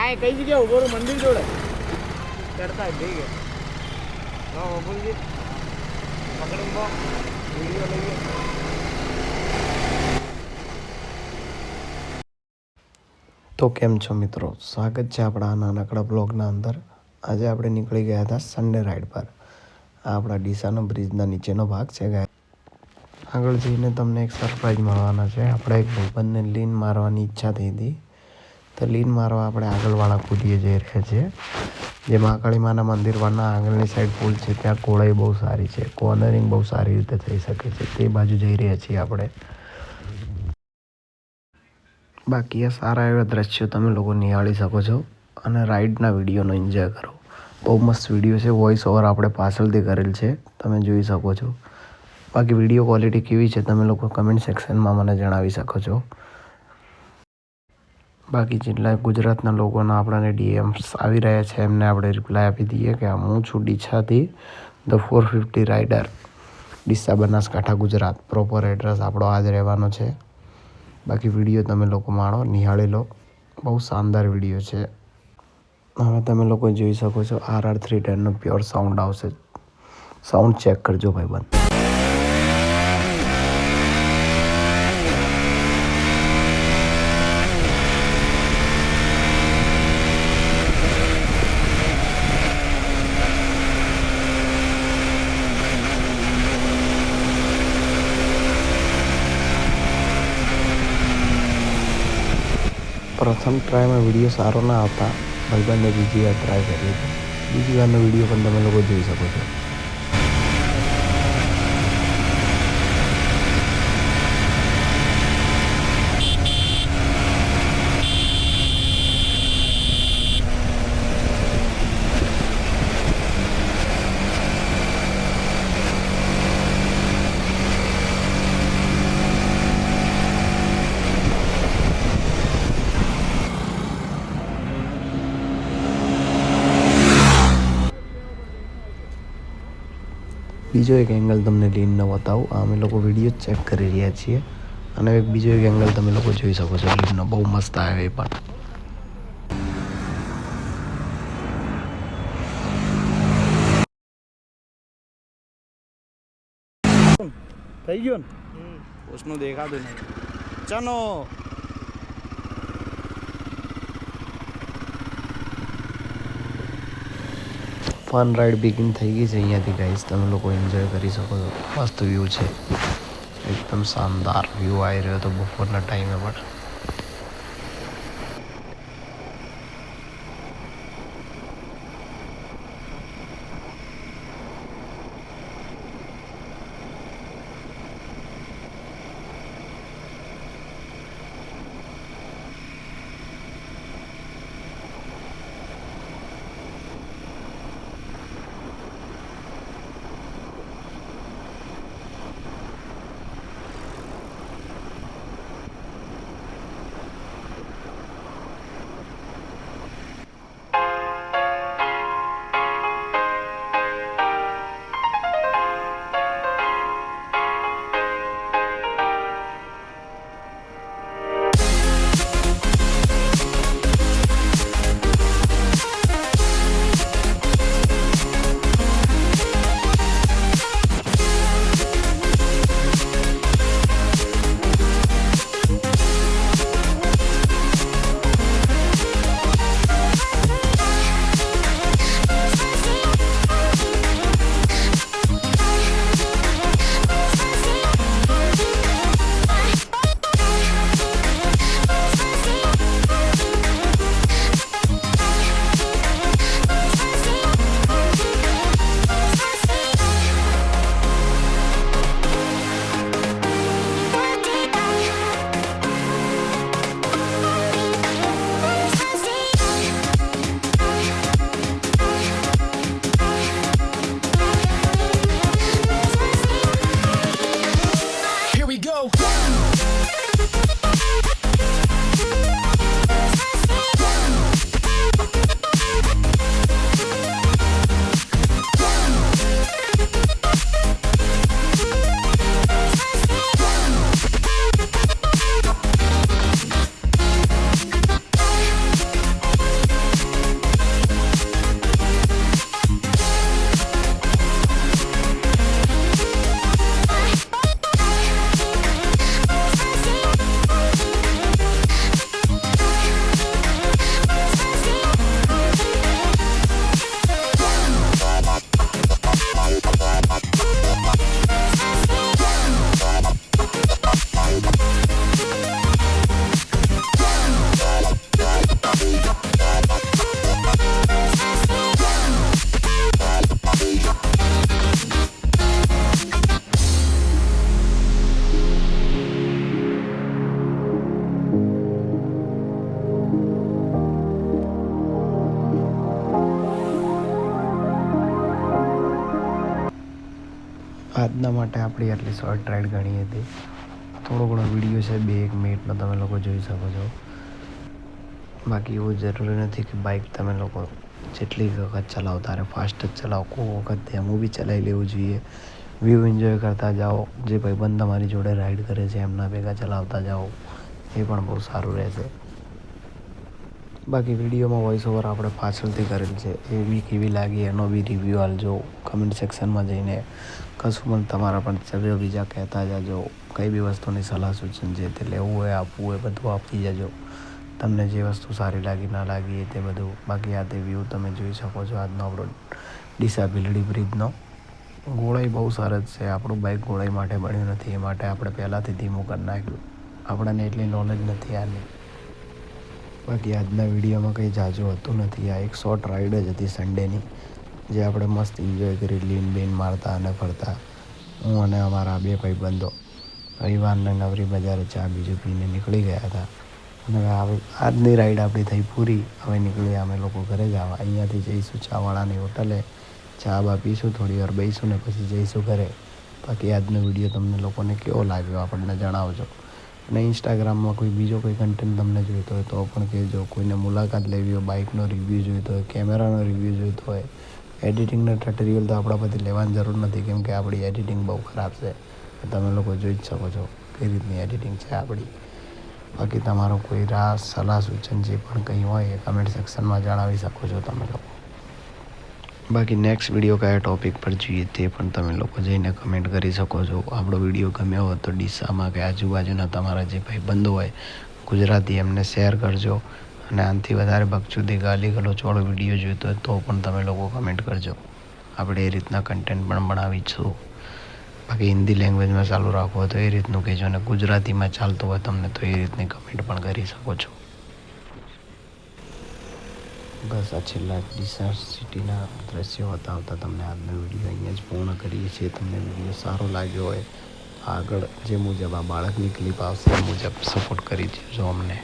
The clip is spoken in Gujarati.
આ કઈ જગ્યાએ ઉભો રહું? મંદિર જોડે ચડતા થઈ ગયા બોલજી પકડી વિડીયો લઈએ. તો કેમ છો મિત્રો, સ્વાગત છે આપણા નાનકડા બ્લોગના અંદર. આજે આપણે નીકળી ગયા હતા સન્ડે રાઈડ પર. આ આપણા ડીસાનો બ્રિજના નીચેનો ભાગ છે ગાય. આગળ જઈને તમને એક સરપ્રાઈઝ મળવાના છે. આપણે એક ભાઈબંધને લીન મારવાની ઈચ્છા થઈ હતી, તો લીન મારવા આપણે આગળવાળા કૂદીએ જઈ રહ્યા છીએ. જે મહાકાળી માના મંદિર પરના આગળની સાઈડ પુલ છે, ત્યાં કોળાઈ બહુ સારી છે, કોર્નરિંગ બહુ સારી રીતે થઈ શકે છે. તે બાજુ જઈ રહ્યા છીએ આપણે. બાકી આ સારા એવા દ્રશ્યો તમે લોકો નિહાળી શકો છો અને રાઈડના વિડીયોનો એન્જોય કરો. બહુ મસ્ત વિડીયો છે. વોઇસ ઓવર આપણે પાછળથી કરેલ છે, તમે જોઈ શકો છો. બાકી વિડીયો ક્વોલિટી કેવી છે તમે લોકો કમેન્ટ સેક્શનમાં મને જણાવી શકો છો. બાકી જેટલા ગુજરાતના લોકોના આપણને ડીએમ્સ આવી રહ્યા છે એમને આપણે રિપ્લાય આપી દઈએ કે હું છું ડીસાથી the 450 rider, Deesa Banaskantha Gujarat. Proper address આપણો આ જ રહેવાનો છે. બાકી વિડીયો તમે લોકો માણો, નિહાળી લો. બહુ શાનદાર વિડીયો છે. હવે તમે લોકો જોઈ શકો છો RR310નો પ્યોર સાઉન્ડ આવશે. સાઉન્ડ ચેક કરજો ભાઈબંધ. પ્રથમ ટ્રાયમાં વિડીયો સારો ના આવતા, ભાઈબંધને બીજી વાર ટ્રાય કરી હતી. બીજી વારનો વિડીયો પણ તમે લોકો જોઈ શકો છો. બીજો એક એંગલ તમને લીનનો બતાવું. અમે લોકો વિડીયો ચેક કરી રહ્યા છીએ અને એક બીજો એક એંગલ તમે લોકો જોઈ શકો છો લીનનો. બહુ મસ્ત આવે એ પણ. થઈ ગયો ને उसનું દેખા દો નહીં. ચાલો ફન રાઈડ બિગિન થઈ ગઈ છે અહીંયાથી ગાઈસ. તમે લોકો એન્જોય કરી શકો છો. મસ્ત વ્યૂ છે, એકદમ શાનદાર વ્યૂ આવી રહ્યો હતો બપોરના ટાઈમે પણ. આજના માટે આપણી આટલી શોર્ટ રાઈડ ગણી હતી. થોડો ઘણો વિડીયો છે 2-1 મિનિટનો, તમે લોકો જોઈ શકો છો. બાકી એવું જરૂરી નથી કે બાઇક તમે લોકો જેટલી વખત ચલાવો તારે ફાસ્ટ જ ચલાવો. કોઈ વખત ધીમું બી ચલાવી લેવું જોઈએ. વ્યૂ એન્જોય કરતા જાઓ. જે ભાઈબંધ તમારી જોડે રાઈડ કરે છે એમના ભેગા ચલાવતા જાઓ, એ પણ બહુ સારું રહેશે. બાકી વિડીયોમાં વોઇસ ઓવર આપણે પાછળથી કરેલ છે, એ બી કેવી લાગી એનો બી રિવ્યૂ આપજો કમેન્ટ સેક્શનમાં જઈને. કશું પણ તમારા પણ સભ્યો બીજા કહેતા જાજો. કઈ બી વસ્તુની સલાહ સૂચન જે તે લેવું હોય આપવું હોય બધું આપી જજો. તમને જે વસ્તુ સારી લાગી ના લાગી તે બધું. બાકી આ તે વ્યૂ તમે જોઈ શકો છો આજનો આપણો ડીસા ભીલડી બ્રિજનો. ગોળાઈ બહુ સરસ છે. આપણું બાઇક ગોળાઈ માટે બન્યું નથી, એ માટે આપણે પહેલાંથી ધીમું કરી નાખ્યું. આપણને એટલી નોલેજ નથી આની. બાકી આજના વિડીયોમાં કંઈ જાજુ હતું નથી. આ એક શોર્ટ રાઈડ જ હતી સન્ડેની, જે આપણે મસ્ત એન્જોય કરી લીન બીન મારતા અને ફરતા. હું અને અમારા 2 ભાઈબંધો રવિવારના નવરી બજારે ચા બીજું પીને નીકળી ગયા હતા. અને હવે આજની રાઈડ આપણી થઈ પૂરી. હવે નીકળ્યા અમે લોકો ઘરે જવા. અહીંયાથી જઈશું ચાવાળાની હોટલે, ચા બા પીશું, થોડી વાર બેસીશું ને પછી જઈશું ઘરે. બાકી આજનો વિડીયો તમને લોકોને કેવો લાગ્યો આપણને જણાવજો. અને ઇન્સ્ટાગ્રામમાં કોઈ બીજો કોઈ કન્ટેન્ટ તમને જોઈતો હોય તો પણ કહેજો. કોઈને મુલાકાત લેવી હોય, બાઇકનો રિવ્યૂ જોઈતો હોય, કેમેરાનો રિવ્યૂ જોઈતો હોય, એડિટિંગના ટ્યુટોરિયલ તો આપણા પરથી લેવાની જરૂર નથી, કેમ કે આપણી એડિટિંગ બહુ ખરાબ છે. તમે લોકો જોઈ જ શકો છો કઈ રીતની એડિટિંગ છે આપણી. બાકી તમારો કોઈ રાહ સલાહ સૂચન જે પણ કંઈ હોય એ કમેન્ટ સેક્શનમાં જણાવી શકો છો તમે લોકો. બાકી નેક્સ્ટ વિડીયો કયા ટૉપિક પર જોઈએ તે પણ તમે લોકો જઈને કમેન્ટ કરી શકો છો. આપણો વિડીયો ગમ્યો હોય તો ડીસામાં કે આજુબાજુના તમારા જે ભાઈબંધો હોય ગુજરાતી એમને શેર કરજો. અને આનાથી વધારે બકચોદી ગાલી ગલોચવાળો વિડીયો જોઈતો હોય તો પણ તમે લોકો કમેન્ટ કરજો. આપણે એ રીતના કન્ટેન્ટ પણ બનાવીશું. બાકી હિન્દી લેંગ્વેજમાં ચાલુ રાખવો હોય તો એ રીતનું કહેજો, અને ગુજરાતીમાં ચાલતું હોય તમને તો એ રીતની કમેન્ટ પણ કરી શકો છો. બસ આ છેલ્લા ડીસા સિટીના દ્રશ્યો બતાવતા તમને આજનો વિડીયો અહીંયા જ પૂર્ણ કરીએ છીએ. તમને વિડીયો સારો લાગ્યો હોય આગળ જે મુજબ આ બાળકની ક્લિપ આવશે એ મુજબ સપોર્ટ કરી દેજો અમને.